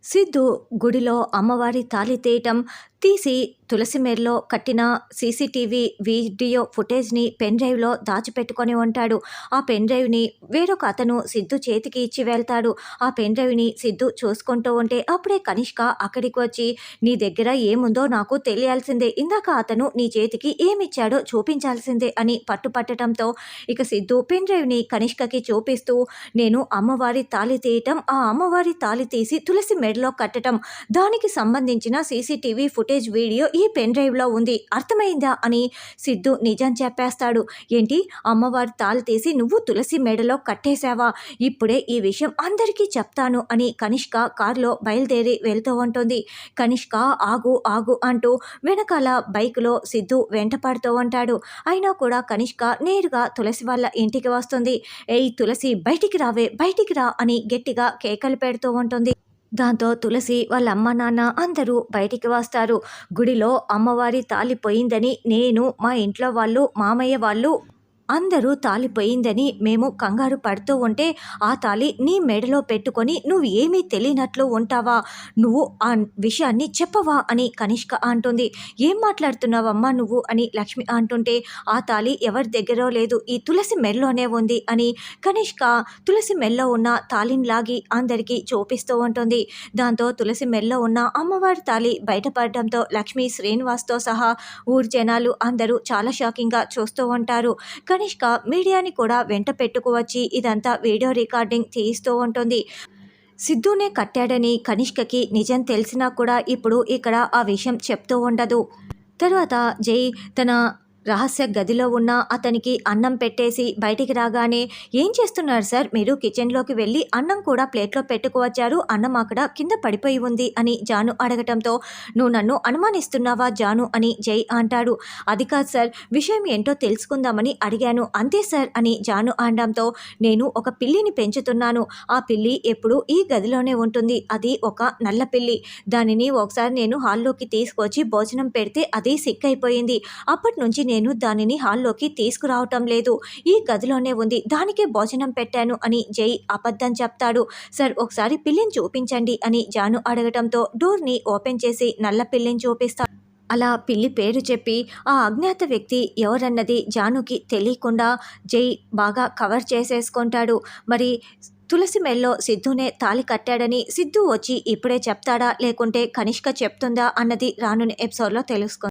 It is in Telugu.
సిద్ధు గుడిలో అమ్మవారి తాళి తీయటం తీసి తులసి మేరలో కట్టిన సీసీటీవీ వీడియో ఫుటేజ్ని పెన్ డ్రైవ్లో దాచిపెట్టుకొని ఉంటాడు. ఆ పెన్ డ్రైవ్ని వేరొక అతను సిద్ధు చేతికి ఇచ్చి వెళ్తాడు. ఆ పెన్ డ్రైవ్ని సిద్ధు చూసుకుంటూ ఉంటే అప్పుడే కనిష్క అక్కడికి వచ్చి, నీ దగ్గర ఏముందో నాకు తెలియాల్సిందే, ఇందాక అతను నీ చేతికి ఏమిచ్చాడో చూపించాల్సిందే అని పట్టుపట్టడంతో ఇక సిద్ధు పెన్ డ్రైవ్ని కనిష్కకి చూపిస్తూ, నేను అమ్మవారి తాళి తీయటం, ఆ అమ్మవారి తాళి తీసి తులసి మెడలో కట్టడం, దానికి సంబంధించిన సీసీటీవీ ఫుటేజ్ వీడియో ఈ పెన్ డ్రైవ్లో ఉంది, అర్థమైందా అని సిద్ధు నిజం చెప్పేస్తాడు. ఏంటి, అమ్మవారి తాళి తీసి నువ్వు తులసి మెడలో కట్టేశావా? ఇప్పుడే ఈ విషయం అందరికీ చెప్తాను అని కనిష్క కారులో బయలుదేరి వెళ్తూ ఉంటుంది. కనిష్క ఆగు ఆగు అంటూ వెనకాల బైక్లో సిద్ధు వెంట పడుతూ ఉంటాడు. అయినా కూడా కనిష్క నేరుగా తులసి వాళ్ళ ఇంటికి వస్తుంది. ఏయ్ తులసి, బయటికి రావే, బయటికి రా అని గట్టిగా కేకలు పెడుతూ ఉంటుంది. దాంతో తులసి వాళ్ళ అమ్మ నాన్న అందరూ బయటికి వస్తారు. గుడిలో అమ్మవారి తాళి పోయిందని నేను, మా ఇంట్లో వాళ్ళు, మామయ్య వాళ్ళు అందరూ తాళి పోయిందని మేము కంగారు పడుతూ ఉంటే ఆ తాళి నీ మెడలో పెట్టుకొని నువ్వు ఏమీ తెలియనట్లు ఉంటావా? నువ్వు ఆ విషయాన్ని చెప్పవా అని కనిష్క అంటుంది. ఏం మాట్లాడుతున్నావమ్మా నువ్వు అని లక్ష్మి అంటుంటే, ఆ తాళి ఎవరి దగ్గర లేదు, ఈ తులసి మెడలోనే ఉంది అని కనిష్క తులసి మెడలో ఉన్న తాళిని లాగి అందరికీ చూపిస్తూ ఉంటుంది. దాంతో తులసి మెడలో ఉన్న అమ్మవారి తాళి బయటపడడంతో లక్ష్మి, శ్రీనివాస్తో సహా ఊరు జనాలు అందరూ చాలా షాకింగ్గా చూస్తూ ఉంటారు. కనిష్క మీడియాని కూడా వెంట పెట్టుకువచ్చి ఇదంతా వీడియో రికార్డింగ్ తీయిస్తూ ఉంటుంది. సిద్ధునే కట్టాడని కనిష్కకి నిజం తెలిసినా కూడా ఇప్పుడు ఇక్కడ ఆ విషయం చెప్తూ ఉండదు. తర్వాత జై తన రహస్య గదిలో ఉన్న అతనికి అన్నం పెట్టేసి బయటికి రాగానే, ఏం చేస్తున్నారు సార్ మీరు? కిచెన్లోకి వెళ్ళి అన్నం కూడా ప్లేట్లో పెట్టుకువచ్చారు, అన్నం అక్కడ కింద పడిపోయి ఉంది అని జాను అడగటంతో, నువ్వు నన్ను అనుమానిస్తున్నావా జాను అని జై అంటాడు. అది కాదు సార్, విషయం ఏంటో తెలుసుకుందామని అడిగాను అంతే సార్ అని జాను అనడంతో, నేను ఒక పిల్లిని పెంచుతున్నాను, ఆ పిల్లి ఎప్పుడు ఈ గదిలోనే ఉంటుంది, అది ఒక నల్ల పిల్లి, దానిని ఒకసారి నేను హాల్లోకి తీసుకొచ్చి భోజనం పెడితే అది సిక్ అయిపోయింది, అప్పటి నుంచి నేను దానిని హాల్లోకి తీసుకురావటం లేదు, ఈ గదిలోనే ఉంది, దానికే భోజనం పెట్టాను అని జై అబద్ధం చెప్తాడు. సార్ ఒకసారి పిల్లిని చూపించండి అని జాను అడగటంతో డోర్ని ఓపెన్ చేసి నల్ల పిల్లిని చూపిస్తాడు. అలా పిల్లి పేరు చెప్పి ఆ అజ్ఞాత వ్యక్తి ఎవరన్నది జానుకి తెలియకుండా జై బాగా కవర్ చేసేసుకుంటాడు. మరి తులసి మెల్లో సిద్ధునే తాళి కట్టాడని సిద్ధు వచ్చి ఇప్పుడే చెప్తాడా లేకుంటే కనిష్క చెప్తుందా అన్నది రానున్న ఎపిసోడ్లో తెలుసుకుందాం.